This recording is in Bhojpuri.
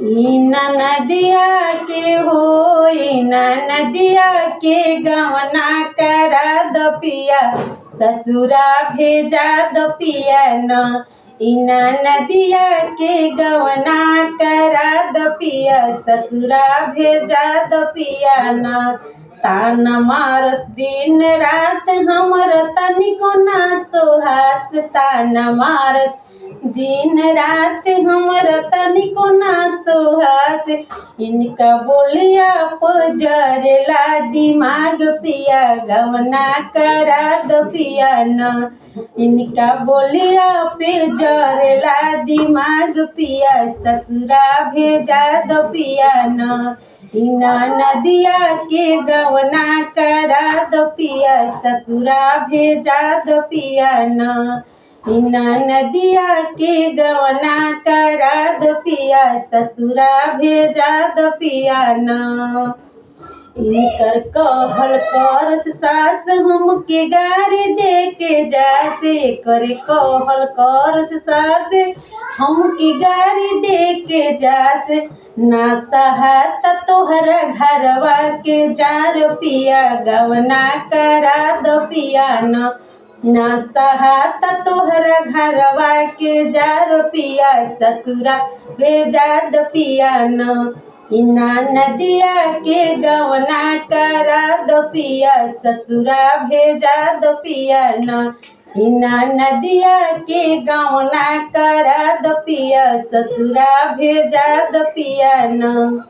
इना नदिया के हो, इना नदिया के गवना करा दो पिया, ससुरा भेजा दो पिया न। इना नदिया के गवना करा दो पिया, ससुरा भेजा दो पिया न। ताना मारस दिन रात हमर तनिको ना सोहास, ताना मारस दिन रात हमर तनिको ना सोहास। इनका बोलिया पजरेला दिमाग पिया, गवना करा दो पिया न। इनका बोलिया पे जरेला दिमाग पिया, ससुरा भेजा दो पिया न। इना नदिया के गवना करा दो पिया, ससुरा भेजा दो पिया न। इना नदिया के गवना करा दो पिया, ससुरा भेजा दो पिया न। इनकर कहल करस सास हमके गारी दे के जासे, करे कहल करस सास हमके गारी दे के जासे। ना सहाता तोहरा घरवा के जार पिया, गवना करा दो पिया न। ना सहाता तोहरा घरवा के जार पिया, ससुरा भेजा दो पिया न। इना नदिया के गवना करा दो पिया, ससुरा भेजा दो पिया न। इना नदिया के गवना करा दो पिया, ससुरा भेजा दो पिया न।